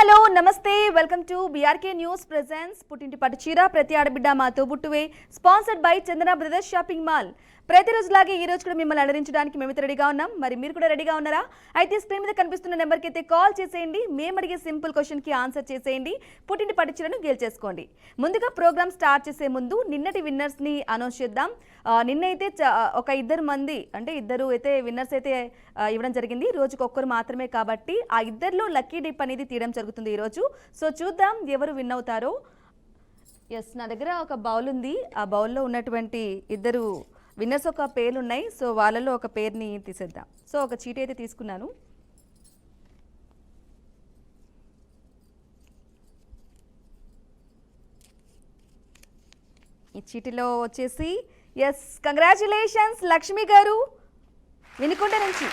Hello namaste welcome to BRK news presents పుట్టింటి పట్టు చీర ప్రతి ఆడబిడ్డ మాతో బుట్టువే sponsored by Chandana brothers shopping mall. ప్రతిరోజులాగే ఈ రోజు కూడా మిమ్మల్ని అలరించడానికి మేమైతే రెడీగా ఉన్నాం. మరి మీరు కూడా రెడీగా ఉన్నారా? అయితే స్క్రీన్ మీద కనిపిస్తున్న నెంబర్కి అయితే కాల్ చేసేయండి. మేము అడిగే సింపుల్ క్వశ్చన్కి ఆన్సర్ చేసేయండి. పుట్టింటి పట్టు చీరను గెలిచేసుకోండి. ముందుగా ప్రోగ్రామ్ స్టార్ట్ చేసే ముందు నిన్నటి విన్నర్స్ని అనౌన్స్ చేద్దాం. నిన్నైతే ఒక ఇద్దరు అయితే విన్నర్స్ అయితే ఇవ్వడం జరిగింది. రోజుకు ఒక్కరు మాత్రమే కాబట్టి ఆ ఇద్దరిలో లక్కీ డిప్ అనేది తీయడం జరుగుతుంది ఈరోజు. సో చూద్దాం ఎవరు విన్ అవుతారో. ఎస్, నా దగ్గర ఒక బౌల్ ఉంది. ఆ బౌల్లో ఉన్నటువంటి ఇద్దరు విన్నర్స్ ఒక పేర్లు ఉన్నాయి. సో వాళ్ళలో ఒక పేరుని తీసేద్దాం. సో ఒక చీటీ అయితే తీసుకున్నాను. ఈ చీటీలో వచ్చేసి ఎస్, కంగ్రాచులేషన్స్ లక్ష్మి గారు వినుకొండ నుంచి.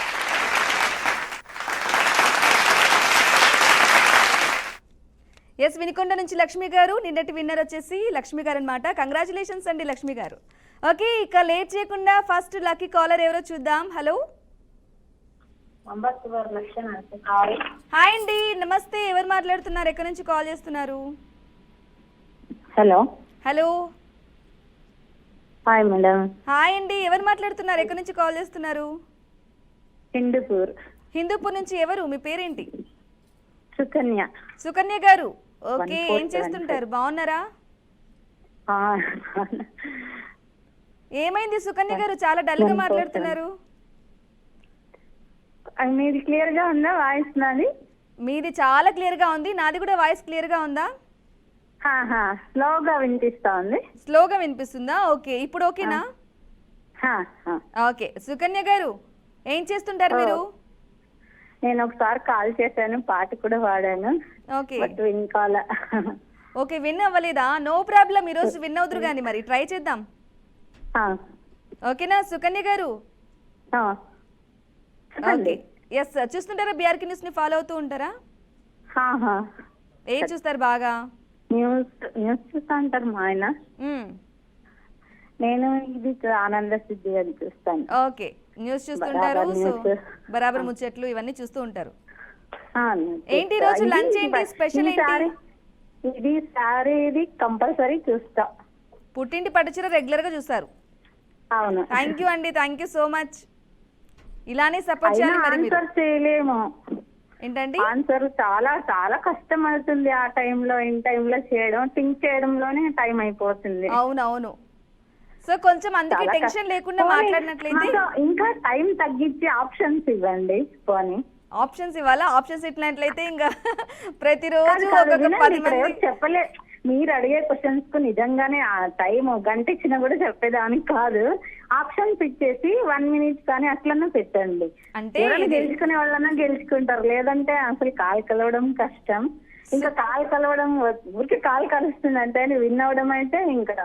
ఎస్, వినుకొండ నుంచి లక్ష్మి గారు నిన్నటి విన్నర్ వచ్చేసి లక్ష్మి గారు అనమాట. కంగ్రాచులేషన్స్ అండి లక్ష్మి గారు. ఓకే, ఇక లేట్ చేయకుండా ఫస్ట్ లక్కీ కాలర్ ఎవరో చూద్దాం. హలో, హాయ్ అండి, నమస్తే. ఎవరు మాట్లాడుతున్నారు? ఎక్కడి నుంచి కాల్ చేస్తున్నారు? Hello hello, hi madam. Hi అండి, ఎవరు మాట్లాడుతున్నారు? ఎక్కడి నుంచి కాల్ చేస్తున్నారు? హిందూపూర్ నుంచి. ఎవరు? మీ పేరేంటి? సుకన్య. సుకన్య గారు, ఓకే. ఏం చేస్తుంటారు? బాగున్నారా? ఏమైంది సుకన్య గారు, చాలా డల్ గా మాట్లాడుతున్నారు? మీది క్లియర్ గా ఉందా వాయిస్? నాది మీది చాలా క్లియర్ గా ఉంది. నాది కూడా వాయిస్ క్లియర్ గా ఉందా? స్లోగా వినిపిస్తా ఉంది. స్లోగా వినిపిస్తుందా? ఓకే, ఇప్పుడు ఓకేనా? ఓకే, సుకన్య గారు ఏం చేస్తుంటారు మీరు? నేను ఒకసారి కాల్ చేశాను, పాట కూడా పాడాను. ఓకే, ఓకే, విన్ అవ్వలేదా? నో ప్రాబ్లం, ఈరోజు విన్ అవుతురు కానీ మరి ట్రై చేద్దాం. ఓకేనా సుకన్య గారు? Okay, yes. చూస్తుంటారా బీఆర్కే న్యూస్ ని? ఫాలో అవుతూ ఉంటారా? ఏం చూస్తారు బాగా? న్యూస్ చూస్తా అంటారు మా ఆయన. నేను ఇది ఆనంద సిద్ధి అని చూస్తాను. ఓకే, న్యూస్ చూస్తుంటారు. సో బరాబర్ ముచ్చట్లు ఇవన్నీ చూస్తూ ఉంటారు. ఏంటి రోజు లంచ్ ఏంటి స్పెషల్? ఏంటి ఇది సారీ? ఇది కంపల్సరీ చూస్తా. పుట్టింటి పట్టుచీర రెగ్యులర్ గా చూస్తారు? అవును. థ్యాంక్ యూ అండి, థ్యాంక్ యూ సో మచ్. ఇలానే సపోర్ట్ చేయాలి. మరి ఆన్సర్ చేయలేము. ఏంటండి? ఆన్సర్ చాలా చాలా కష్టం అవుతుంది ఆ టైంలో. ఇన్ టైంలో చేయడం, థింక్ చేయడంలోనే టైం అయిపోతుంది. అవునవును. సో కొంచెం అందుకే టెన్షన్ లేకుండా మాట్లాడినట్లయితే ఇంకా టైం తగ్గించి ఆప్షన్స్ ఇవ్వండి. పోనీ ఆప్షన్స్ ఇవ్వాలా? ఆప్షన్స్ ఇట్లయితే ఇంకా ప్రతిరోజు ఒక్కొక్క 10 మంది చెప్పలే. మీరు అడిగే క్వశ్చన్స్ కు నిజంగానే ఆ టైం గంట ఇచ్చినా కూడా చెప్పేదానికి కాదు. ఆప్షన్స్ ఇచ్చేసి 1 minute కానీ అట్లన్నా పెట్టండి. అంటే గెలుచుకునే వాళ్ళన్నా గెలుచుకుంటారు, లేదంటే అసలు కాలు కలవడం కష్టం. ఇంకా కాలు కలవడం ఊరికి కాలు కలుస్తుంది అంటే విన్ అవడం అయితే ఇంకా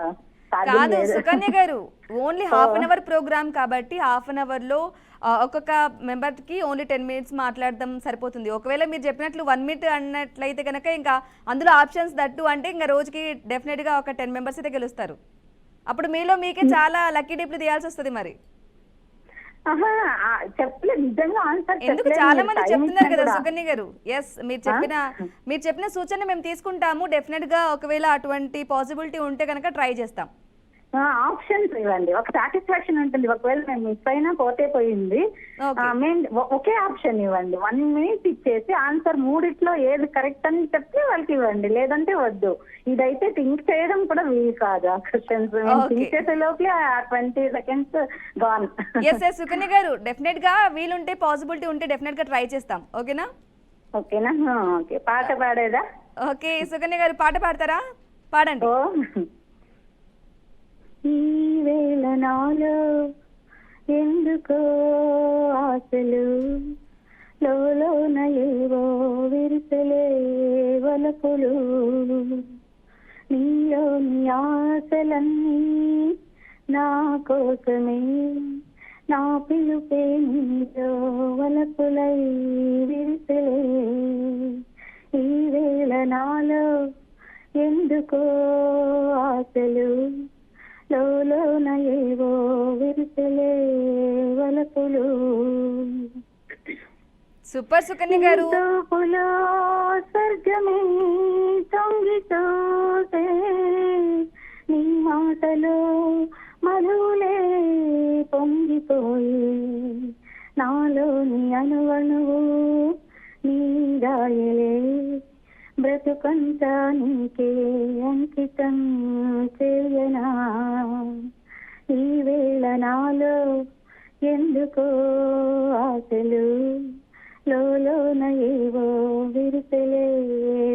కాదు. Sukanya garu, only half an hour program కాబట్టి హాఫ్ అన్ అవర్ లో ఒక్కొక్క మెంబర్ కి ఓన్లీ 10 minutes మాట్లాడడం సరిపోతుంది. ఒకవేళ మీరు చెప్పినట్లు 1 minute అన్నట్లయితే కనుక ఇంకా అందులో ఆప్షన్స్ దట్టు అంటే ఇంకా రోజుకి డెఫినెట్ గా ఒక 10 members అయితే గెలుస్తారు. అప్పుడు మీలో మీకే చాలా లక్కీ డిప్లు తీయాల్సి వస్తుంది. మరి చెప్పలేదు నిజంగా ఆన్సర్. ఎందుకు చాలా మంది చెప్తున్నారు కదా సుకన్య గారు. ఎస్, మీరు చెప్పిన సూచన మేము తీసుకుంటాము. డెఫినెట్ గా ఒకవేళ అటువంటి పాసిబిలిటీ ఉంటే కనుక ట్రై చేస్తాం. ఆప్షన్స్ ఇవ్వండి, ఒక సాటిస్ఫాక్షన్ ఉంటుంది. ఒకవేళ మేము మిస్ అయినా పోయింది, ఒకే ఆప్షన్ ఇవ్వండి. 1 minute ఇచ్చేసి ఆన్సర్ మూడిట్లో ఏది కరెక్ట్ అని చెప్తే వాళ్ళకి ఇవ్వండి, లేదంటే వద్దు. ఇదైతే థింక్ చేయడం కూడా వీలు కాదు. ఆ క్వశ్చన్స్ థింక్ చేసే లోపలే 20 seconds gone. Yes yes Sukanya garu, definite గా వీలుంటే పాసిబిలిటీ ఉంటే డెఫినెట్ గా ట్రై చేస్తాం. ఓకేనా? ఓకేనా? ఓకే, పాట పాడేదా? ఓకే సుకన్య గారు, పాట పాడతారా? పాడండి. ఈ వేళ నాలో ఎందుకో ఆశలు, లోన ఏవో విరిసలే వలపులు, నీలోని ఆశలన్నీ నా కోసమే, నా పిలుపే నీలో వలపులై విరిసలే. ఈ వేళ నాలో ఎందుకో ఆశలు, లోన ఏవో విరిసలే వలపులు. సూపర్ సుకన్య గారు. స్వర్గం ఊగాలిలే బ్రతుకంతా నీకే అంకితం చేయనా ఈ వేళ నాలో ఎందుకో ఆశలు లోన ఏవో విరిసెలే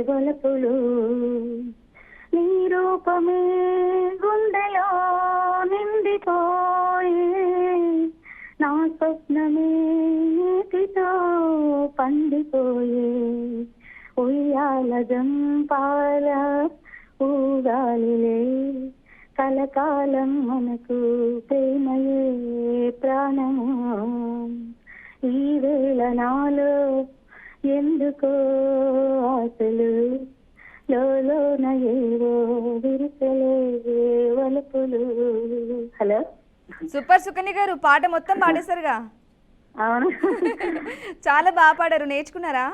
వలపులు నీ రూపమే గుండెలో నిండిపోయే నా స్వప్నమే నీటితో పండిపోయే ఉయ్యాల జంపాల ఊగాలిలే కలకాలం మనకు ప్రేమయే ప్రాణము ఈ వేళ నాలో ఎందుకో ఆశలు లోన ఏవో విరిసెలే వలుపులు. హలో, సూపర్ సుకన్య గారు, పాట మొత్తం పాడేశారుగా. అవును. చాలా బాగా పాడారు. నేర్చుకున్నారా?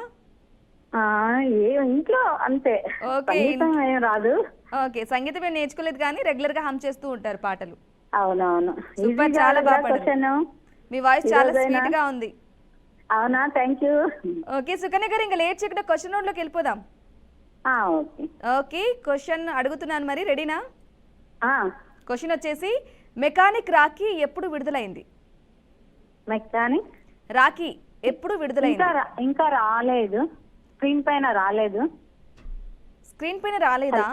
ఇంట్లో అంతే, సంగీతం ఏం రాదు. ఓకే, సంగీతం ఏం నేర్చుకోలేదు కానీ రెగ్యులర్ గా హమ్ చేస్తూ ఉంటారు పాటలు. అవునవును, సూపర్, చాలా బాగా పాడారు. మీ వాయిస్ చాలా స్వీట్ గా ఉంది. అవునా, థ్యాంక్ యూ. ఓకే సుకన్య గారు, ఇంకా లేట్ చేయకుండా క్వశ్చన్ నోట్ లోకి వెళ్ళిపోదాం. ఓకే, క్వశ్చన్ అడుగుతున్నాను, మరి రెడీనా? క్వశ్చన్ వచ్చేసి, మెకానిక్ రాఖీ ఎప్పుడు విడుదలైంది? మెకానిక్ రాఖీ ఎప్పుడు విడుదలైంది? ఇంకా రాలేదు, స్క్రీన్ పైన రాలేదు. స్క్రీన్ పైన రాలేదా?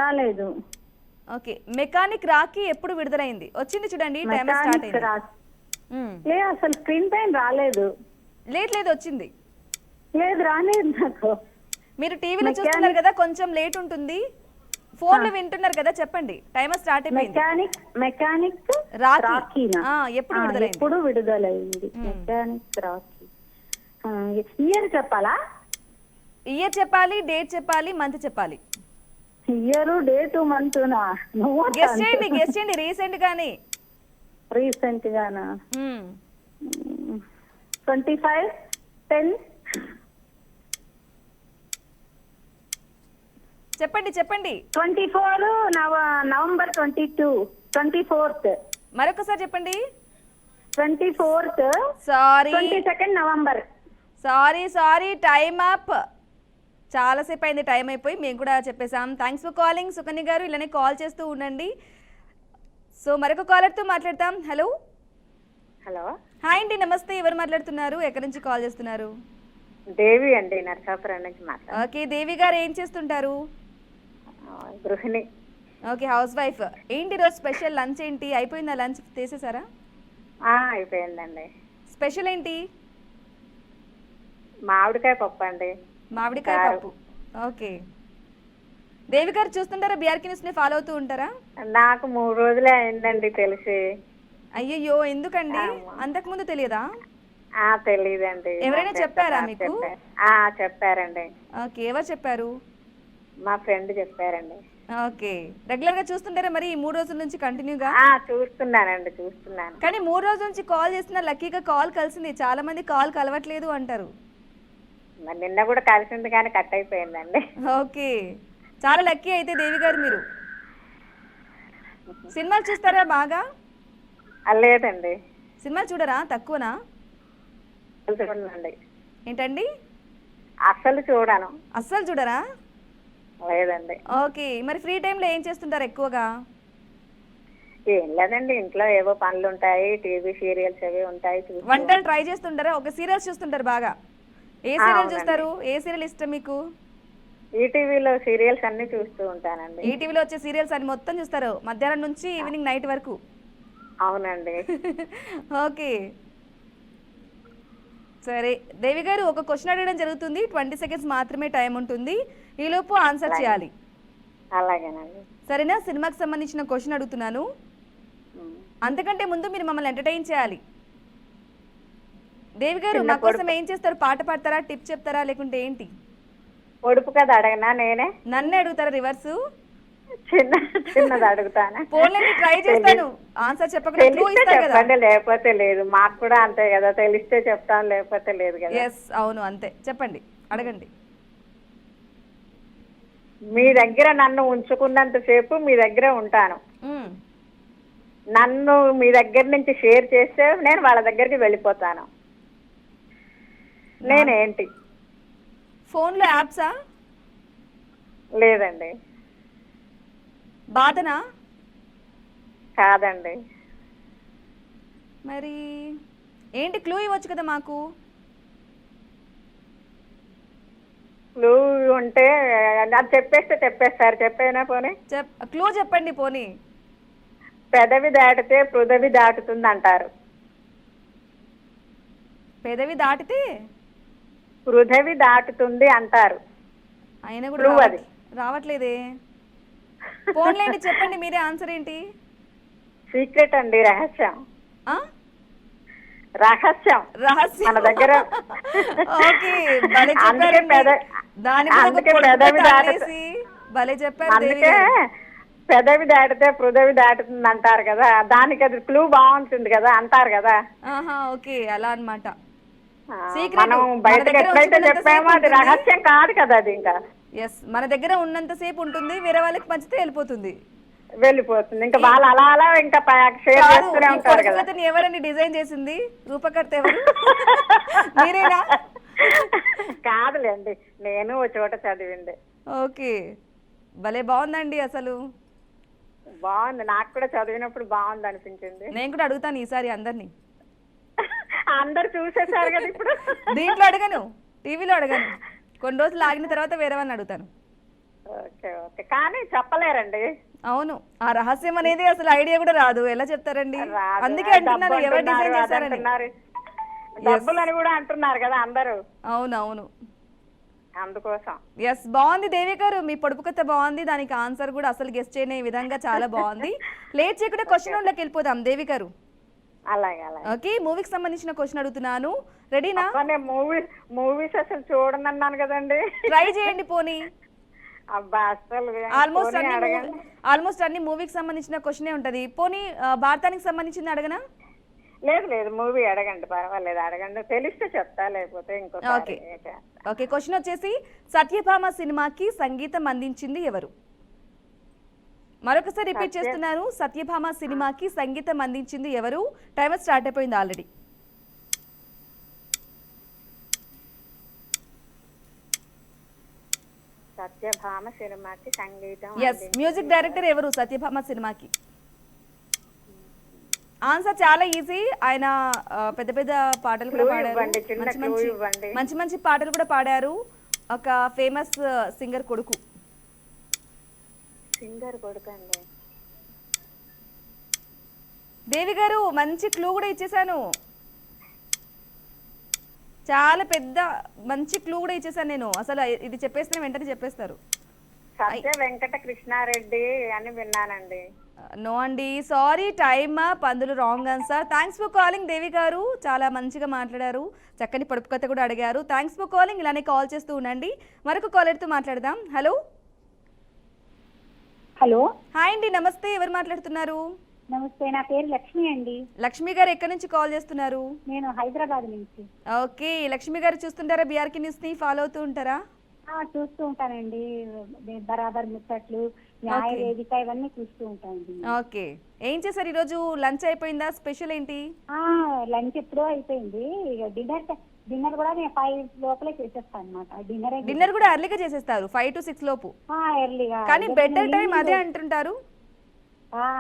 రాలేదు. ఓకే, మెకానిక్ రాఖీ ఎప్పుడు విడుదలైంది? వచ్చింది చూడండి, టైమర్ స్టార్ట్ అయింది. అసలు స్క్రీన్ పైన రాలేదు. లేదు వచ్చింది. లేదు, రాలేదు నాకు. మీరు టీవీలో చూస్తున్నారు కదా, కొంచెం లేట్ ఉంటుంది. ఫోన్ లో వింటున్నారు కదా, చెప్పండి. టైమర్ స్టార్ట్ అయిపోయింది. మెకానిక్ రాఖీ ఎప్పుడు విడుదలైంది? మెకానిక్ రాఖీ ఇయర్ చెప్పాలా? ఇయర్ చెప్పాలి, డేట్ చెప్పాలి, మంత్ చెప్పాలి. ఇయర్, డేట్, మంత్ గెస్ చేయండి. రీసెంట్ గానా? 25/10. చెప్పండి. 24 నవంబర్ 22. 24th. మరొకసారి చెప్పండి. 24th. Sorry, 22nd November. Sorry, time up. చాలాసేపు అయింది, టైం అయిపోయి. మేము కూడా చెప్పేసాం. థ్యాంక్స్ ఫర్ కాలింగ్ సుకన్య గారు. ఇలానే కాల్ చేస్తూ ఉండండి. సో మరొక కాలర్తో మాట్లాడతాం. హలో. హాయ్ అండి, నమస్తే. ఎవరు మాట్లాడుతున్నారు? ఎక్కడి నుంచి కాల్ చేస్తున్నారు? దేవి అండి, నరసాపురం నుంచి మాట్లాడు. ఓకే, దేవి గారు ఏం చేస్తుంటారు? గృహిణి. Okay, house wife. ఏంటి రోజు స్పెషల్? లంచ్ ఏంటి? అయిపోయిందా? లంచ్ చేసేసారా? అయిపోయిందండి. స్పెషల్ ఏంటి? మామిడికాయ పప్పు అండి. మామిడికాయ పప్పు. ఓకే, దేవి గారు చూస్తుంటారా? బీఆర్కే న్యూస్ ని ఫాలో అవుతూ ఉంటారా? నాకు 3 రోజులే అయిందండి తెలిసి. అయ్యయ్యో, ఎందుకండి? అంతకు ముందు తెలియదా? తెలీదండి. ఎవరైనా చెప్పారా మీకు? చెప్పారండి. ఓకే, ఎవరు చెప్పారు? మా ఫ్రెండ్ చెప్పారండి. ఓకే, రెగ్యులర్ గా చూస్తుంటారా మరి ఈ 3 రోజుల నుంచి కంటిన్యూగా? చూస్తున్నాను. కానీ 3 రోజుల నుంచి కాల్ చేస్తున్నా, లక్కీగా కాల్ కలిసింది. చాలా మంది కాల్ కలవట్లేదు అంటారు. మరి నిన్న కూడా కలిసింది కానీ కట్ అయిపోయిందండి. ఓకే, చాలా లక్కీ అయితే దేవి గారు మీరు. సినిమాలు చూస్తారా బాగా? లేదండి. సినిమాలు చూడరా? తక్కువనా? చూడండి. ఏంటండి? అస్సలు చూడరా? లేదండి. ఓకే, మరి ఫ్రీ టైంలో ఏం చేస్తుంటారు ఎక్కువగా? ఏం లేదండి, ఇంట్లో ఏవో పనులు ఉంటాయి, టీవీ సీరియల్స్ అవి ఉంటాయి. వంటలు ట్రై చేస్తుంటారా? ఒక సీరియల్స్ చూస్తుంటారు బాగా. ఏ సీరియల్ చూస్తారు? ఏ సీరియల్ ఇష్టం మీకు? ఈటీవీలో సీరియల్స్ అన్ని చూస్తూ ఉంటానండి. ఈటీవీలో వచ్చే సీరియల్స్ అన్ని మొత్తం చూస్తారు, మధ్యాహ్నం నుంచి ఈవినింగ్ నైట్ వరకు? అవునండి. ఓకే, సరే దేవి గారు, ఒక క్వశ్చన్ అడగడం జరుగుతుంది. 20 seconds మాత్రమే టైం ఉంటుంది. ఈలోపు ఆన్సర్ చేయాలి. అలాగేనండి. సరేనా? సినిమాకి సంబంధించిన క్వశ్చన్ అడుగుతున్నాను. అంతకంటే ముందు మీరు మమ్మల్ని ఎంటర్టైన్ చేయాలి. దేవి గారు, మా కోసం ఏం చేస్తారు? పాట పాడతారా? టిప్ చెప్తారా? లేకుంటే ఏంటి? పొడుపు కదా అడగనా? నేనే నన్నే అడుగుతారా? రివర్సు చిన్నది అడుగుతాను. పోన్లేండి, ట్రై చేస్తాను. ఆన్సర్ చెప్పకుండా క్లూ ఇస్తారు కదా. చెప్పండి, లేకపోతే లేదు. మాకు కూడా అంతే కదా, తెలిస్తే చెప్తాను, లేకపోతే లేదు కదా. ఎస్, అవును, అంతే. చెప్పండి, అడగండి. మీ దగ్గర నన్ను ఉంచుకున్నంతసేపు మీ దగ్గర ఉంటాను. నన్ను మీ దగ్గర నుంచి షేర్ చేస్తే నేను వాళ్ళ దగ్గరికి వెళ్ళిపోతాను. నేనేంటి? ఫోన్లో యాప్సా? లేదండి. బాధనా? కాదండి. మరి ఏంటి క్లూ ఇవ్వచ్చు కదా మాకు. క్లూ ఉంటే అది చెప్పేస్తారు. చెప్పేనా పోనీ? క్లూ చెప్పండి పోనీ. పెదవి దాటితే పృథవి దాటుతుంది అంటారు. పెదవి దాటితే పృథవి దాటుతుంది అంటారు. అయినా కూడా క్లూ అది. రావట్లేదే. ఫోన్లేండి చెప్పండి మీరే ఆన్సర్ ఏంటి? సీక్రెట్ అండి, రహస్యం. ఆ? రహస్యం రహస్యం మన దగ్గర. ఓకే భలే చెప్పారండి. దాని మీద ఒక అందుకే పొడుపు పెదవి కథ దాటి అల్లేసి భలే చెప్పారు దేవి అందుకే గారు. పెదవి దాటితే పృథవి దాటుతుంది అంటారు కదా, దానికి అది క్లూ బాగుంటుంది కదా అంటారు కదా. ఆహా ఓకే అలా అన్నమాట. ఆ, సీక్రెట్ మనం మన బయటకు దగ్గర ఎప్పుడైతే ఉంచుకున్నంత చెప్పామో సేపు అది ఉంటుంది. రహస్యం కాదు కదా, అది ఇంకా ఎస్ మన దగ్గర ఉన్నంత సేపు ఉంటుంది, వేరే వాళ్ళకి పంచితే వెళ్ళిపోతుంది. వెళ్ళిపోతుంది. ఇంకా వాళ్ళు అలా అలా ఇంకా షేర్ కాదు, చేస్తూనే ఈ ఉంటారు కదా. పొడుపుకథని ఎవరండి డిజైన్ చేసింది? రూపకర్త ఎవరు? మీరేనా? కాదులేండి, నేను ఓ చోట చదివింది. ఓకే భలే బాగుందండి అసలు. బాగుంది, నాకు కూడా చదివినప్పుడు బాగుంది అనిపించింది. నేను కూడా అడుగుతాను ఈసారి అందరినీ. అందరు చూసేసారు కదా ఇప్పుడు. దీంట్లో అడగను, టీవీలో అడగను. కొన్ని రోజులు ఆగిన తర్వాత వేరే వాళ్ళని అడుగుతాను. ఓకే ఓకే, కానీ చెప్పలేరండి. అవును, ఆ రహస్యం అనేది అసలు ఐడియా కూడా రాదు, ఎలా చెప్తారండి? రాదు. అందుకే అంటున్నాను డబ్బు ఎవరు డిజైన్ అంటున్నారు, చేశారని. అదంటున్నారు. డబ్బులని కూడా అంటున్నారు కదా అందరూ, అవునవును అందుకోసం. ఎస్ బాగుంది దేవి గారు, మీ పొడుపు కథ బాగుంది. దానికి ఆన్సర్ కూడా అసలు గెస్ట్ చేయని విధంగా చాలా బాగుంది. లేట్ చేయకుండా క్వశ్చన్ లోకి వెళ్ళిపోదాం దేవి గారు. అలాగే అలాగే. ఓకే మూవీకి సంబంధించిన క్వశ్చన్ అడుగుతున్నాను, రెడీనా? మూవీస్ అసలు చూడనన్నాను కదండి. ట్రై చేయండి పోనీ. అబ్బా అసలు ఆల్మోస్ట్ అన్ని మూవీకి సంబంధించిన క్వశ్చనే ఉంటది. పోనీ భారతానికి సంబంధించింది అడగనా? లేదు లేదు, మూవీ అడగండి, పర్వాలేదు అడగండి, తెలిస్తే చెప్తా, లేకపోతే ఓకే ఓకే క్వశ్చన్ వచ్చేసి సత్యభామ సినిమాకి సంగీతం అందించింది ఎవరు? మరొకసారి రిపీట్ చేస్తున్నాను, సత్యభామ సినిమాకి సంగీతం అందించింది ఎవరు? టైమర్ స్టార్ట్ అయిపోయింది ఆల్రెడీ. సత్యభామ సినిమాకి సంగీతం ఎస్ మ్యూజిక్ డైరెక్టర్ ఎవరు సత్యభామ సినిమాకి? ఆన్సర్ చాలా ఈజీ. ఆయన పెద్ద పెద్ద పాటలు కూడా పాడారు, మంచి మంచి పాటలు కూడా పాడారు. ఒక ఫేమస్ సింగర్ కొడుకు. సింగర్ కొడుకు అండి. దేవి గారు మంచి క్లూ కూడా ఇచ్చేసాను, చాలా పెద్ద మంచి క్లూ కూడా ఇచ్చేసాను నేను. అసలు ఇది చెప్పేస్తే వెంటనే చెప్పేస్తారు. సత్య వెంకట కృష్ణారెడ్డి అని విన్నానండి. నో అండి, సారీ, టైమ్ పందులు wrong answer. Thanks for calling Devi garu, చాలా మంచిగా మాట్లాడారు, చక్కని పొడుపు కథ కూడా అడిగారు. థ్యాంక్స్ ఫర్ కాలింగ్, ఇలానే కాల్ చేస్తూ ఉండండి. మరొక కాలర్తో మాట్లాడదాం. హలో హలో హాయ్ అండి, నమస్తే, ఎవరు మాట్లాడుతున్నారు? నమస్తే, నా పేరు లక్ష్మి అండి. లక్ష్మి గారు ఎక్కడి నుంచి కాల్ చేస్తున్నారు? నేను హైదరాబాద్ నుంచి. ఓకే లక్ష్మి గారు చూస్తుంటారా బీఆర్కే న్యూస్ ని, ఫాలో అవుతూ ఉంటారా? చూస్తూ ఉంటానండి, బరాబర్ ముచ్చట్లు, న్యాయ వేదిక ఇవన్నీ చూస్తూ ఉంటానండి. ఓకే ఏం చేశారు ఈరోజు? లంచ్ అయిపోయిందా? స్పెషల్ ఏంటి? లంచ్ ఎప్పుడో అయిపోయింది. ఇక డిన్నర్ కూడా నేను 5 లోపలే చేసేస్తాను అనమాట. డిన్నర్ కూడా ఎర్లీగా చేసేస్తారు, 5 to 6 లోపు. ఎర్లీగా, కానీ బెటర్ టైం అదే అంటుంటారు.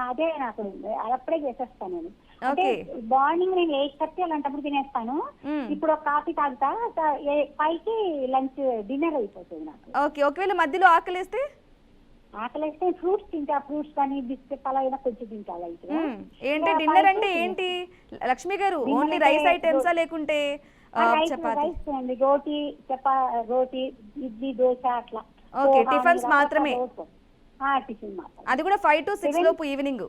అదే నాకు అప్పుడే చేసేస్తాను నేను. అంటే మార్నింగ్ నేను 8:30 అలాంటప్పుడు తినేస్తాను. ఇప్పుడు ఒక కాఫీ తాగుతా, 5కి లంచ్ డిన్నర్ అయిపోతుంది నాకు. ఓకే ఒకవేళ మధ్యలో ఆకలేస్తే ఫ్రూట్స్ తింటా, ఫ్రూట్స్ కానీ బిస్కెట్ అలా అయినా కొంచెం తింటా. ఏంటి డిన్నర్ అంటే ఏంటి లక్ష్మి గారు? ఓన్లీ రైస్ ఐటమ్సా లేకుంటే చపాతీ? రోటీ రోటీ, ఇడ్లీ, దోశ అట్లా. ఓకే టిఫిన్స్ మాత్రమే? టిఫిన్ మాత్రం. అది కూడా 5 to 6 లోపు ఈవినింగ్?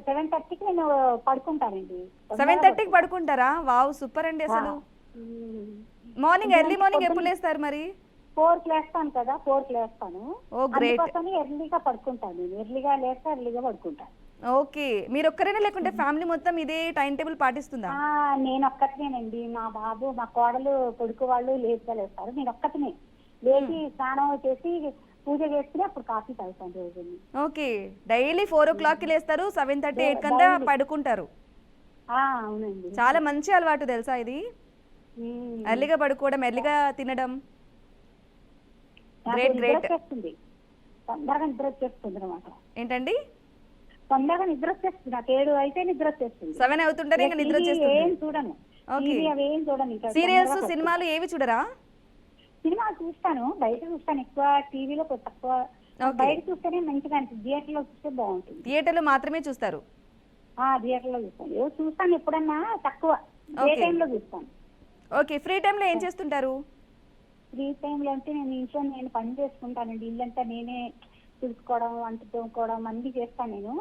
7:30కి నేను పడుకుంటానండి. 7:30కి పడుకుంటారా? వావ్ సూపర్ అండి అసలు. మార్నింగ్ ఎర్లీ మార్నింగ్ ఎప్పుడు లేస్తారు మరి? 4కి లేస్తాను కదా, 4కి లేస్తాను. ఓ గ్రేట్. ఎర్లీగా పడుకుంటాను, ఎర్లీగా లేస్తా, ఎర్లీగా పడుకుంటాను. ఓకే మీరు ఒక్కరేనా లేకుంటే ఫ్యామిలీ మొత్తం ఇదే టైం టేబుల్ పాటిస్తుందా? నేను ఒక్కటినేనండి, మా బాబు మా కోడలు కొడుకు వాళ్ళు లేట్గా లేస్తారు, నేను ఒక్కటినే లేచి స్నానం చేసి పూజ చేసుకుని అప్పుడు కాఫీ తాగుతాను రోజు. ఓకే డైలీ 4 o'clockకి లేస్తారు, 7:30 8 కంతా పడుకుంటారు. అవునండి, చాలా మంచి అలవాటు తెలుసా ఇది. ఎర్లీగా పడుకోవడం, ఎర్లీగా తినడం. నాకు గ్రేట్ నిద్ర గ్రేట్. వచ్చేస్తుంది, తొందరగా నిద్ర వచ్చేస్తుంది అనమాట. ఏంటండి? తొందరగా నిద్ర వచ్చేస్తుంది, నాకు 7 అయితే నిద్ర వచ్చేస్తుంది. 7 అవుతుంటారు ఇంకా నిద్ర ఏం వచ్చేస్తుంది. చూడను, ఓకే. టీవీ అవి ఏం చూడను. ఇంకా సీరియల్స్, తొందరగా సినిమాలు ఏవి చూడరా? సినిమా చూస్తాను, బయట చూస్తాను ఎక్కువ, టీవీలో తక్కువ. ఓకే. బయట చూస్తేనే మంచిగా అనిపిస్తుంది, థియేటర్ లో చూస్తే బాగుంటుంది. థియేటర్లో మాత్రమే చూస్తారు. థియేటర్ లో చూస్తాను, ఏదో చూస్తాను ఎప్పుడన్నా తక్కువ, ఏ ఓకే. టైంలో చూస్తాను. ఓకే. ఫ్రీ టైంలో ఏం చేస్తుంటారు? ఫ్రీ టైంలో అంటే నేను ఇంట్లో నేను పని చేసుకుంటానండి, ఇల్లంతా నేనే చూసుకోవడం, వంట తోముకోవడం అన్ని చేస్తాను నేను.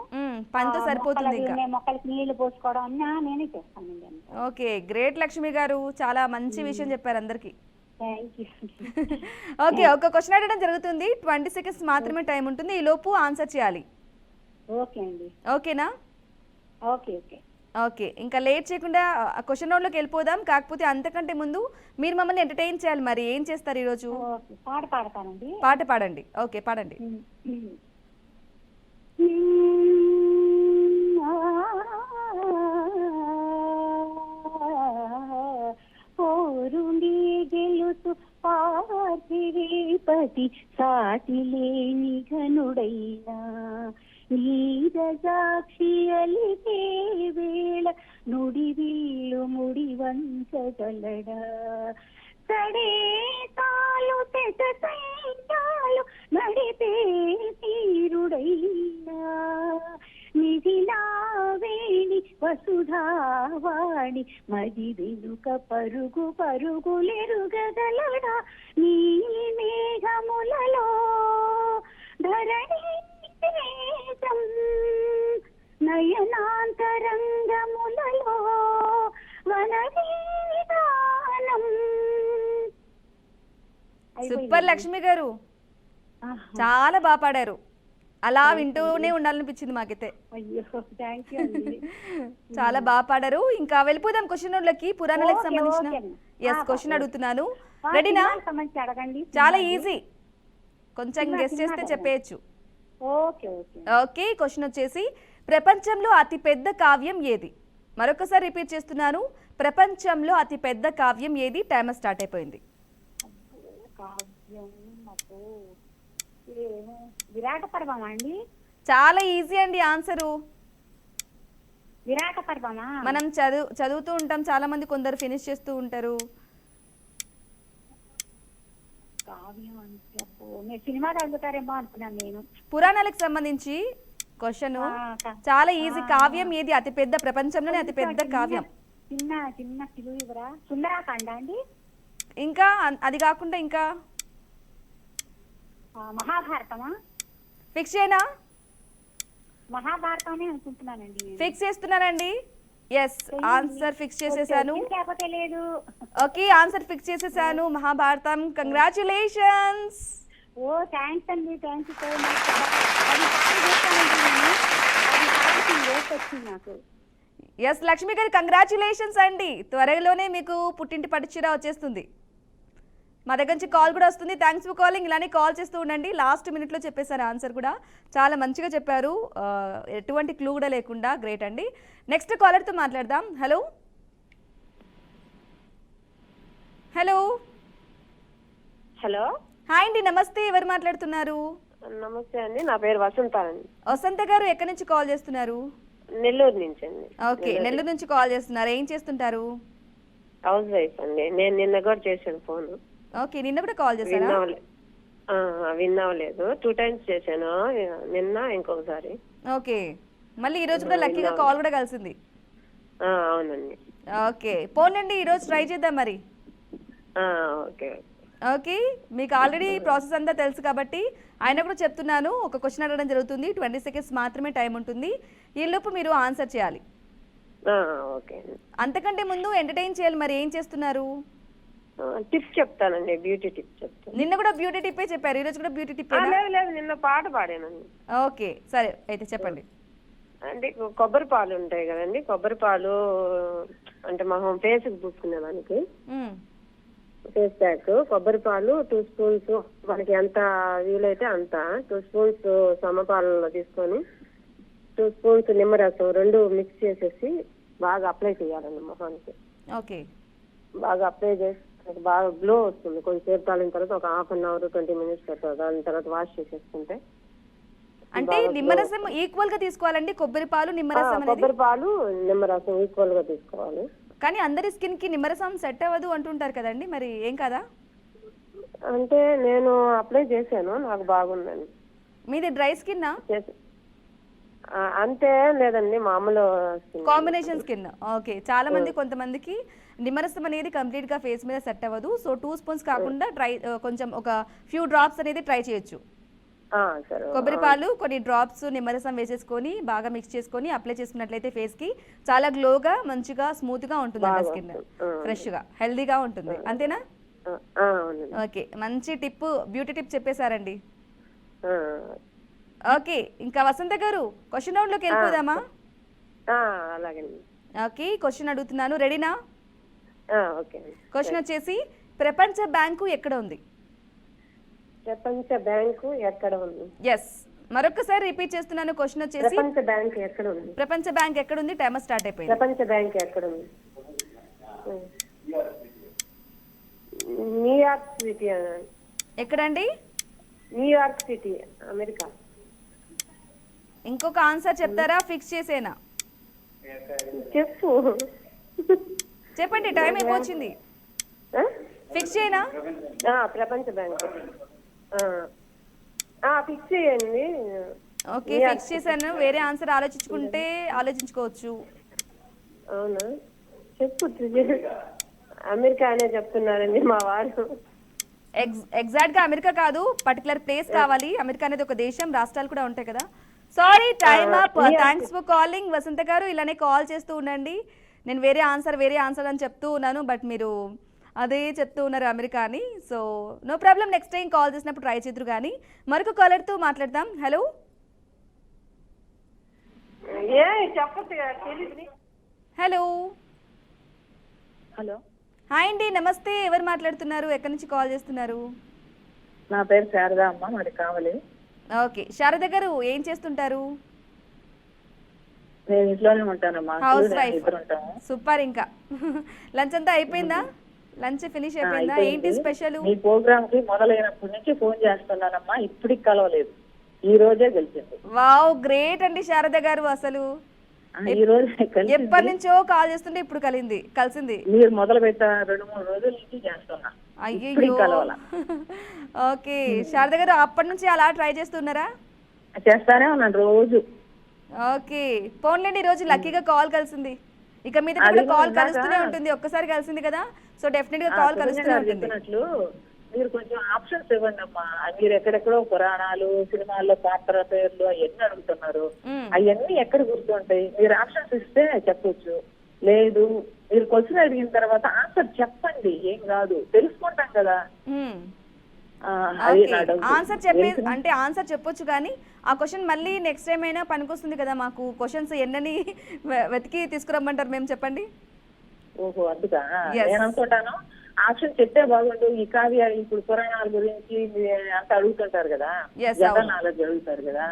పనితో సరిపోతుంది ఇంకా. మొక్కలకి నీళ్లు పోసుకోవడం అన్నీ నేనే చేస్తానండి అంతా. ఓకే. గ్రేట్ లక్ష్మి గారు, చాలా మంచి విషయం చెప్పారు అందరికి. Thank you. ఓకే. ఒక క్వశ్చన్ అడగడం జరుగుతుంది, 20 సెకండ్స్ మాత్రమే టైం ఉంటుంది, ఈ లోపు ఆన్సర్ చేయాలి. ఓకే అండి. ఓకేనా? Okay okay. ఓకే. ఇంకా లేట్ చేయకుండా క్వశ్చన్ రౌండ్లోకి వెళ్ళిపోదాం. కాకపోతే అంతకంటే ముందు మీరు మమ్మల్ని ఎంటర్టైన్ చేయాలి. మరి ఏం చేస్తారు ఈరోజు? ఓకే, పాట పాడతానండి. పాట పాడండి. ఓకే, పాడండి. పోరుండి గెలుసు పార్థివేపతి సాటి లేని ఘనుడైనా నీరజాక్షి అలిగే వేళ నుడివిల్లు ముడి వంచగలడా సడే తాలు తెట సైన్యాలు నడిపే తీరుడైనా నిధిలా వేణి వసుధావాణి మది వెనుక పరుగు పరుగులెరుగగలడా నీ మేఘములలో ధరణి తేజం నయనాంతరంగములలో వనవిధానం. సూపర్ లక్ష్మి గారు, చాలా బాగా పాడారు. అలా వింటూనే ఉండాలనిపించింది మాకైతే. అయ్యో, థ్యాంక్ యూ అండి. చాలా బాగా పాడారు. ఇంకా వెళ్ళిపోదాం క్వశ్చన్లకి. పురాణాలకు సంబంధించిన క్వశ్చన్ అడుగుతున్నాను. రెడీనా? అడగండి. చాలా ఈజీ, కొంచెం గెస్ చేస్తే చెప్పేయచ్చు. Okay okay. ఓకే. క్వశ్చన్ వచ్చేసి, ప్రపంచంలో అతి పెద్ద కావ్యం ఏది? మరొకసారి రిపీట్ చేస్తున్నాను, ప్రపంచంలో అతి పెద్ద కావ్యం ఏది? టైమర్ స్టార్ట్ అయిపోయింది. కావ్యం నాకు విరాట పర్వమా అండి? చాలా ఈజీ అండి ఆన్సరు. విరాట పర్వమా? మనం చదువుతూ ఉంటాం, చాలా మంది కొందరు ఫినిష్ చేస్తూ ఉంటారు. కావ్యం అంటే మీరు సినిమా చదువుతారేమో అనుకున్నాను నేను. పురాణాలకు సంబంధించి క్వశ్చన్ చాలా ఈజీ. కావ్యం ఏది? అతి పెద్ద, ప్రపంచంలోనే అతి పెద్ద కావ్యం. చిన్న చిన్న పిలువు ఇవరా? సుందరాకాండ అండి? ఇంకా అది కాకుండా ఇంకా మహాభారతమా? ఫిక్స్ చేయనా? మహాభారతమే అనుకుంటున్నానండి. ఫిక్స్ చేస్తున్నానండి. ఎస్, ఆన్సర్ ఫిక్స్ చేసేసాను. లేకపోతే లేదు. ఓకే, ఆన్సర్ ఫిక్స్ చేసేసాను, మహాభారతం. కంగ్రాచులేషన్స్. ఓ థ్యాంక్స్ అండి, థ్యాంక్ యూ సో మచ్. నాకు. ఎస్ లక్ష్మి గారి, కంగ్రాచులేషన్స్ అండి. త్వరలోనే మీకు పుట్టింటి పట్టుచీర వచ్చేస్తుంది. మా దగ్గర నుంచి కాల్ కూడా వస్తుంది. Thanks for calling. ఇలానే కాల్ చేస్తూ ఉండండి. లాస్ట్ మినిట్లో చెప్పేశారు ఆన్సర్ కూడా, చాలా మంచిగా చెప్పారు, ఎటువంటి క్లూ కూడా లేకుండా. గ్రేట్ అండి. నెక్స్ట్ కాలర్తో మాట్లాడదాం. Hello hello. హలో, హాయ్ అండి, నమస్తే. ఎవరు మాట్లాడుతున్నారు? నమస్తే అండి, నా పేరు వసంత అండి. వసంత గారు, ఎక్కడి నుంచి కాల్ చేస్తున్నారు? నెల్లూరు నుంచి అండి. ఓకే, నెల్లూరు నుంచి కాల్ చేస్తున్నారు. ఏం చేస్తుంటారు? హౌస్ వైఫ్ అండి. నేను నిన్న కూడా చేశాను ఫోన్. ఓకే, నిన్న కూడా కాల్ చేశారా? విన్నావలేదు. 2 times చేశాను, నిన్న ఇంకొకసారి. ఓకే, మళ్ళీ ఈరోజు కూడా లక్కీగా కాల్ కూడా కలిసింది. అవునండి. ఓకే, పోనండి, ఈరోజు ట్రై చేద్దాం మరి. ఓకే ఓకే, మీకు ఆల్రెడీ ప్రాసెస్ అంతా తెలుసు కాబట్టి ఆయన కూడా చెప్తున్నాను. ఒక క్వశ్చన్ అడగడం జరుగుతుంది, 20 seconds మాత్రమే టైం ఉంటుంది. ఈలోపు మీరు ఆన్సర్ చేయాలి. ఓకే. అంతకంటే ముందు ఎంటర్టైన్ చేయాలి. మరి ఏం చేస్తున్నారు? టిప్స్ చెప్తానండి, బ్యూటీ టిప్స్ చెప్తాను. నిన్న కూడా బ్యూటీ టిప్పే చెప్పారు, ఈరోజు కూడా బ్యూటీ టిప్? లేదు, నిన్న పాట పాడానండి. ఓకే, సరే అయితే చెప్పండి. అంటే కొబ్బరి పాలు ఉంటాయి కదండి, కొబ్బరి పాలు అంటే మా ఫేస్కి పూసుకునేదానికి ఫేస్ ప్యాక్. కొబ్బరి పాలు 2 spoons, మనకి ఎంత వీలైతే అంత 2 spoons సమపాలలో తీసుకొని 2 spoons నిమ్మరసం 2 మిక్స్ చేసేసి బాగా అప్లై చేయాలండి మొహానికి. ఓకే. బాగా అప్లై చేసి నాకు బాగా గ్లో వస్తుంది. కొంచెంసేపు తాలిన తర్వాత ఒక 1/2 అవర్ 20 మినిట్స్ పడుతుంది. దాని తర్వాత వాష్ చేసేసుకుంటే. అంటే నిమ్మరసం ఈక్వల్ గా తీసుకోవాలండి, కొబ్బరి పాలు నిమ్మరసం అనేది? కొబ్బరి పాలు నిమ్మరసం ఈక్వల్ గా తీసుకోవాలి. కానీ అందరి స్కిన్ కి నిమ్మరసం సెట్ అవ్వదు అంటుంటారు కదండి, మరి ఏం కదా? అంటే నేను అప్లై చేశాను, నాకు బాగుందండి. మీది డ్రై స్కిన్? అంతే లేదండి, మామూలు కాంబినేషన్ స్కిన్. ఓకే, చాలా మంది కొంతమందికి నిమ్మరసం అనేది కంప్లీట్ గా ఫేస్ మీద సెట్ అవ్వదు. సో 2 స్పూన్స్ కాకుండా కొంచెం ఒక ఫ్యూ డ్రాప్స్ అనేది ట్రై చేయొచ్చు. కొబ్బరి పాలు కొన్ని డ్రాప్స్ నిమ్మరసం వేసేసుకొని బాగా మిక్స్ చేసుకొని అప్లై చేసుకున్నట్లయితే ఫేస్ కి చాలా గ్లోగా మంచిగా స్మూత్ గా ఉంటుంది స్కిన్, ఫ్రెష్ గా హెల్దీగా ఉంటుంది. అంతేనా? ఓకే, మంచి టిప్, బ్యూటీ టిప్ చెప్పేశారండి. ఓకే, ఇంకా వసంత గారు క్వశ్చన్ రౌండ్ లోకి వెళ్ళిపోదామా? ఓకే, క్వశ్చన్ అడుగుతున్నాను, రెడీనా? క్వశ్చన్ వచ్చేసి ప్రపంచ బ్యాంకు ఎక్కడ ఉంది? ప్రపంచ బ్యాంకు ఎక్కడ ఉంది? ఎస్, మరొకసారి రిపీట్ చేస్తున్నాను, క్వశ్చన్ వచ్చేసి ప్రపంచ బ్యాంక్ ఎక్కడ ఉంది? ప్రపంచ బ్యాంక్ ఎక్కడ ఉంది? టైమర్ స్టార్ట్ అయిపోయింది. ప్రపంచ బ్యాంక్ ఎక్కడ ఉంది? New York city. ఎక్కడండి? New York city, America. ఇంకొక ఆన్సర్ చెప్తారా, ఫిక్స్ చేసేనా? చెప్పు. చెప్పండి, టైం అయిపోయింది. ఫిక్స్ చేయనా? ప్రపంచ బ్యాంక్ ఫిక్స్ చేయండి. ఓకే, ఫిక్స్ చేశాను. వేరే ఆన్సర్ ఆలోచించుకోవచ్చు. అవునా, చెప్పు. అమెరికా అనే చెప్తున్నారండి మా వారు. ఎగ్జాక్ట్ గా అమెరికా కాదు, పర్టికులర్ ప్లేస్ కావాలి. అమెరికా అనేది ఒక దేశం, రాష్ట్రాలు కూడా ఉంటాయి కదా. Sorry, time up. Thanks for calling Vasantha garu. ఇలానే కాల్ చేస్తూ ఉండండి. నేను వేరే ఆన్సర్ అని చెప్తూ ఉన్నాను, బట్ మీరు అదే చెప్తూ ఉన్నారు అమెరికా అని. So no problem, next time call చేసినప్పుడు ట్రై చేద్దరు. కానీ మరొక కాలర్తో మాట్లాడదాం. హలో. హలో. హలో, హాయ్ అండి, నమస్తే. ఎవరు మాట్లాడుతున్నారు, ఎక్కడి నుంచి కాల్ చేస్తున్నారు? నా పేరు శారదా అమ్మ, మరి కావాలి. ఓకే, శారద గారు ఏం చేస్తుంటారు? నేను ఇంట్లోనే ఉంటానమ్మా. Housewife. సూపర్. ఇంకా లంచ్ అంతా అయిపోయిందా? లంచ్ ఫినిష్ అయిపోయిందా? ఏంటి స్పెషల్? మీ ప్రోగ్రామ్ కి మొదలైనప్పటి నుంచి ఫోన్ చేస్తున్నానమ్మా, ఇప్పటికి కలవలేదు. ఈ రోజే కలిసింది. వావ్, గ్రేట్ అండి శారద గారు. అసలు ఈ రోజు ఎప్పటి నుంచో కాల్ చేస్తుంటే ఇప్పుడు కలిసింది. మీరు మొదలు పెట్టా 2-3 రోజుల నుంచి చేస్తున్నా. అయ్యో. ఓకే శారద గారు, అప్పటి నుంచి అలా ట్రై చేస్తున్నారా? చేస్తానే ఉన్నాను రోజు. ఓకే, పోన్లేండి, ఈ రోజు లక్కీగా కాల్ కలిసింది. ఇక మీద కూడా కాల్ కలుస్తూనే ఉంటుంది. ఒక్కసారి కలిసింది కదా, సో డెఫినెట్ గా కాల్ కలుస్తూనే ఉంటుంది. మీరు కొంచెం ఆప్షన్స్ ఇవ్వండి అమ్మా. మీరు ఎక్కడెక్కడో పురాణాలు, సినిమాల్లో పాత్ర పేర్లు అవన్నీ అడుగుతున్నారు. అవన్నీ ఎక్కడ గుర్తుంటాయి? మీరు ఆప్షన్స్ ఇస్తే చెప్పొచ్చు. లేదు, మీరు క్వశ్చన్ అడిగిన తర్వాత ఆన్సర్ చెప్పండి, ఏం కాదు, తెలుసుకుంటాం కదా. ఆన్సర్ చెప్పొచ్చు, కానీ ఆ క్వశ్చన్ మళ్ళీ నెక్స్ట్ టైం అయినా పనికొస్తుంది కదా. మాకు క్వశ్చన్స్ ఎన్నని వెతికి తీసుకురమ్మంటారు మేము, చెప్పండి. ఓహో, అందుకా నేను అనుకుంటాను ఆప్షన్ చెప్తే బాగుండు. ఈ కావ్య ఇప్పుడు పురాణాల గురించి అంత అడుగుతుంటారు కదా, జనరల్ నాలెడ్జ్ అడుగుతారు కదా,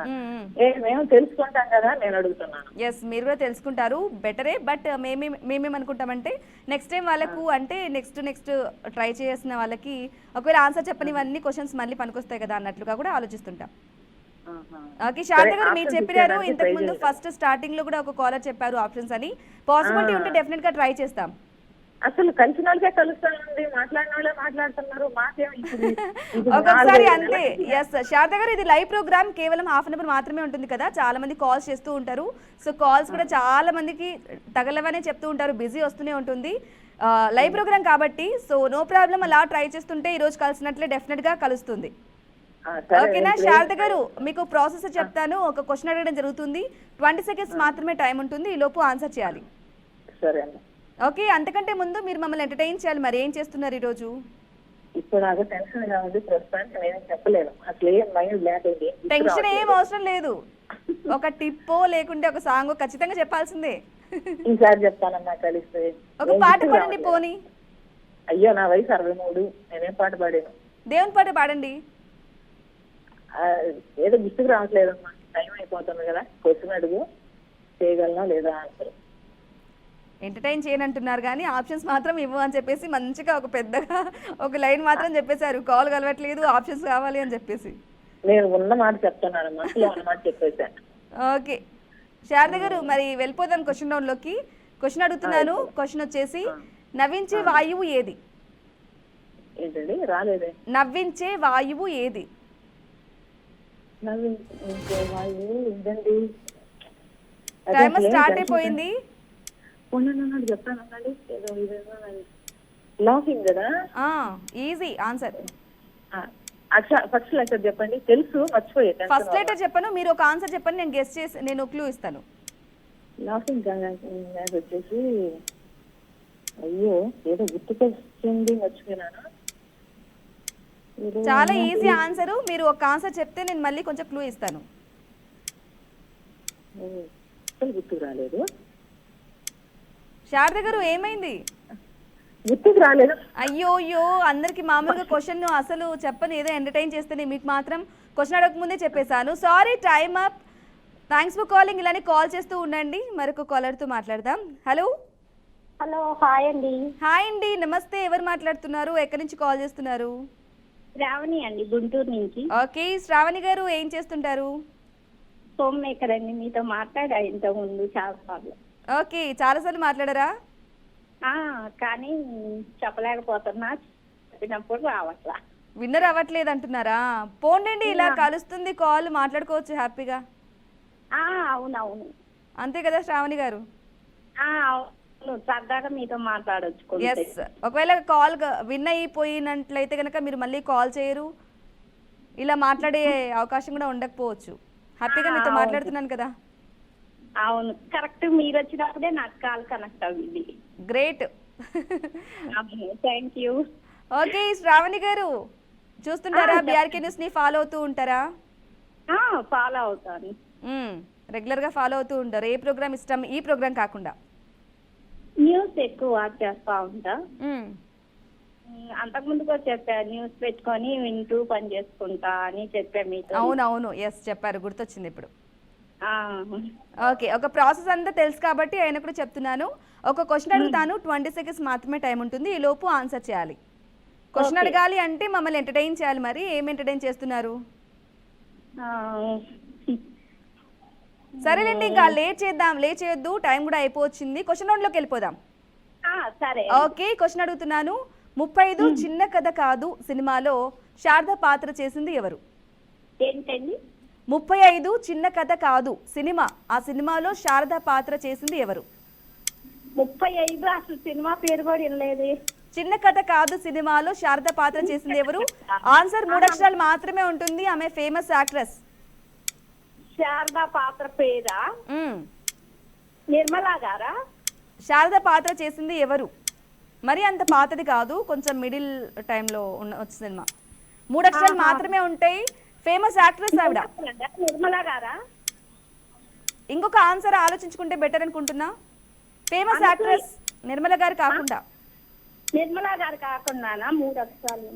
మేము తెలుసుకుంటాం కదా, నేను అడుగుతున్నాను. ఎస్, మీరు కూడా తెలుసుకుంటారు, బెటరే. బట్ మేమేమనుకుంటామంటే నెక్స్ట్ టైం వాళ్ళకు, అంటే నెక్స్ట్ ట్రై చేసిన వాళ్ళకి ఒకవేళ ఆన్సర్ చెప్పనివన్నీ క్వశ్చన్స్ మళ్ళీ పనికొస్తాయి కదా అన్నట్లుగా కూడా ఆలోచిస్తుంటాం. ఓకే శారద గారు, మీరు చెప్పారు ఇంతకు ముందు ఫస్ట్ స్టార్టింగ్ లో కూడా ఒక కాలర్ చెప్పారు ఆప్షన్స్ అని. పాసిబిలిటీ ఉంటే డెఫినెట్ గా ట్రై చేస్తాం. అసలు కలిసిన వాళ్ళకే కలుస్తానండి, మాట్లాడిన వాళ్ళే మాట్లాడుతున్నారు, మాకేం ఒక్కొక్కసారి అంతే. ఎస్ శారద గారు, ఇది లైవ్ ప్రోగ్రామ్, కేవలం హాఫ్ అన్ అవర్ మాత్రమే ఉంటుంది కదా. చాలా మంది కాల్స్ చేస్తూ ఉంటారు. సో కాల్స్ కూడా చాలా మందికి తగలవనే చెప్తూ ఉంటారు, బిజీ వస్తూనే ఉంటుంది. లైవ్ ప్రోగ్రామ్ కాబట్టి సో నో ప్రాబ్లం, అలా ట్రై చేస్తుంటే ఈ రోజు కలిసినట్లే డెఫినెట్ గా కలుస్తుంది. ఓకేనా శారద గారు, మీకు ప్రాసెస్ చెప్తాను. ఒక క్వశ్చన్ అడగడం జరుగుతుంది, 20 సెకండ్స్ మాత్రమే టైం ఉంటుంది, ఈ లోపు ఆన్సర్ చేయాలి. సరే. ఓకే, అంతకంటే ముందు మీరు మమ్మల్ని ఎంటర్టైన్ చేయాలి. మరి ఏం చేస్తున్నారు ఈ రోజు? ఇప్పుడు నాకు టెన్షన్ గా ఉంది ప్రస్తుతానికి, నేను చెప్పలేను. అసలు ఏం మైండ్ బ్లాక్ అయింది. టెన్షన్ ఏం అవసరం లేదు. ఒక టిప్పో లేకుంటే ఒక సాంగ్ ఖచ్చితంగా చెప్పాల్సిందే. ఈసారి చెప్తానమ్మా కలిస్తే. ఒక పాట పాడండి పోనీ. అయ్యో, నా వయసు 63, నేనేం పాట పాడాను? దేవుని పాట పాడండి. ఏదో గుర్తుకు రావట్లేదమ్మా, టైం అయిపోతుంది కదా. క్వశ్చన్ అడుగు, చేయగలనా లేదా ఆన్సర్. ఎంటర్టైన్ చేయనంటున్నారు కానీ ఆప్షన్స్ మాత్రం ఇవ్వు అని చెప్పేసి మంచిగా ఒక పెద్దగా ఒక లైన్ మాత్రం చెప్పేశారు. కాల్ కలవట్లేదు, ఆప్షన్స్ కావాలి అని చెప్పేసి. నేను ఉన్న మాట చెప్తున్నాను, మనసులో ఉన్న మాట చెప్పేశాను. ఓకే శారద గారు, మరి వెళ్ళిపోదాం క్వశ్చన్ రౌండ్లోకి. క్వశ్చన్ అడుగుతున్నాను. క్వశ్చన్ వచ్చేసి నవ్వించే వాయువు ఏది? ఏంటండి రాలేదే? నవ్వించే వాయువు ఏది? నవ్వించే వాయువు ఏంటండి? టైమర్ స్టార్ట్ అయిపోయింది. ఉన్నాను చెప్తాను అన్నాడు. ఏదో లాఫింగ్ కదా. Easy answer. ఫస్ట్ లెటర్ చెప్పండి. తెలుసు, మర్చిపోయే. ఫస్ట్ లెటర్ చెప్పను, మీరు ఒక ఆన్సర్ చెప్పండి, నేను గెస్ చేసి నేను క్లూ ఇస్తాను. లాఫింగ్ వచ్చేసి అయ్యో ఏదో గుర్తుకొచ్చింది, మర్చిపోయినాను. చాలా ఈజీ ఆన్సర్. మీరు ఒక ఆన్సర్ చెప్తే నేను మళ్ళీ కొంచెం క్లూ ఇస్తాను. గుర్తుకు రాలేదు. శారద గారు ఏమైంది? గుర్తుకు రాలేదు. అయ్యో అయ్యో, అందరికి మామూలుగా క్వశ్చన్ అసలు చెప్పని ఏదో ఎంటర్టైన్ చేస్తేనే మీకు మాత్రం క్వశ్చన్ అడగకముందే చెప్పేశాను. Sorry, time up. Thanks for calling. ఇలానే కాల్ చేస్తూ ఉండండి. మరొక కాలర్తో మాట్లాడదాం. హలో. హలో, హాయ్ అండి. హాయ్ అండి, నమస్తే. ఎవరు మాట్లాడుతున్నారు? ఎక్కడి నుంచి కాల్ చేస్తున్నారు? శ్రావణి అండి, గుంటూరు నుంచి. ఓకే శ్రావణి గారు, ఏం చేస్తుంటారు? హోమ్ మేకర్ అండి. మీతో మాట్లాడా ఇంతకుముందు చాలాసార్లు. ఓకే, చాలాసార్లు మాట్లాడారా? కానీ చెప్పలేకపోతున్నా, చెప్పినప్పుడు రావట్లా. విన్నర్ అవ్వట్లేదు అంటున్నారా? పోండి, ఇలా కలుస్తుంది కాల్, మాట్లాడుకోవచ్చు హ్యాపీగా. అవునవును, అంతే కదా శ్రావణి గారు? అవును, సరదాగా మీతో మాట్లాడొచ్చు. ఎస్, ఒకవేళ కాల్ విన్ అయిపోయినట్లయితే కనుక మీరు మళ్ళీ కాల్ చేయరు, ఇలా మాట్లాడే అవకాశం కూడా ఉండకపోవచ్చు. హ్యాపీగా మీతో మాట్లాడుతున్నాను కదా. అవును, కరెక్ట్. మీరు వచ్చినప్పుడే నాకు కాల్ కనెక్ట్ అవ్వింది. Great. Thank you. Okay Shravani garu, చూస్తుంటారా బీఆర్కే న్యూస్ ని? ఫాలో అవుతూ ఉంటారా? ఫాలో అవుతాను. రెగ్యులర్ గా ఫాలో అవుతూ ఉంటారు. ఏ ప్రోగ్రామ్ ఇష్టం ఈ ప్రోగ్రామ్ కాకుండా? న్యూస్ ఎక్కువ వాచ్ చేస్తా ఉంటా. అంతకుముందు కూడా చెప్పా, న్యూస్ పెట్టుకొని వింటూ పని చేసుకుంటా అని చెప్పా మీతో. అవునవును, ఎస్ చెప్పారు, గుర్తొచ్చింది ఇప్పుడు. ఆ, ఓకే, ఒక ప్రాసెస్ అంతా తెలుసు కాబట్టి ఆయన కూడా చెప్తున్నాను. ఒక క్వశ్చన్ అడుగుతాను, 20 seconds మాత్రమే టైం ఉంటుంది. ఈ లోపు ఆన్సర్ చేయాలి. క్వశ్చన్ అడగాలి అంటే మమ్మల్ని ఎంటర్టైన్ చేయాలి. మరి ఏం ఎంటర్టైన్ చేస్తున్నారు? సరేలేండి, ఇంకా లేట్ చేయొద్దు, టైం కూడా అయిపోవచ్చింది. క్వశ్చన్ రౌండ్లోకి వెళ్ళిపోదాం. సరే. ఓకే, క్వశ్చన్ అడుగుతున్నాను. 35 చిన్న కథ కాదు సినిమాలో శారద పాత్ర చేసింది ఎవరు? ఏంటండి? 35 చిన్న కథ కాదు సినిమా, ఆ సినిమాలో శారద పాత్ర చేసింది ఎవరు? 35 అసలు సినిమా పేరు కూడా వినలేదు. చిన్న కథ కాదు సినిమాలో శారద పాత్ర చేసింది ఎవరు? ఆన్సర్ 3 అక్షరాలు మాత్రమే ఉంటుంది. ఆమె ఫేమస్ యాక్ట్రెస్. శారద పాత్ర పేరా? నిర్మలా గారా? శారద పాత్ర చేసింది ఎవరు? మరి అంత పాతది కాదు, కొంచెం మిడిల్ టైంలో ఉన్న సినిమా. 3 అక్షరాలు మాత్రమే ఉంటాయి. ఫేమస్ యాక్ట్రెస్ ఆవిడ. నిర్మలా గారా? ఇంకొక ఆన్సర్ ఆలోచించుకుంటే బెటర్ అనుకుంటున్నా. ఫేమస్ యాక్ట్రెస్ నిర్మల గారు కాకుండా. నిర్మలా గారు కాకుండానా? 3 అక్షరాలు.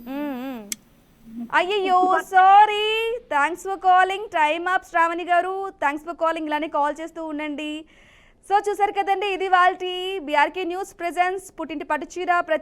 అయ్యో sorry. Thanks for calling. Time up Shravani garu. Thanks for calling. ఇలానే కాల్ చేస్తూ ఉండండి. సో చూసారు కదండి, ఇది వాళ్ళ బీఆర్కే న్యూస్ ప్రెజెన్స్ పుట్టింటి పట్టుచీర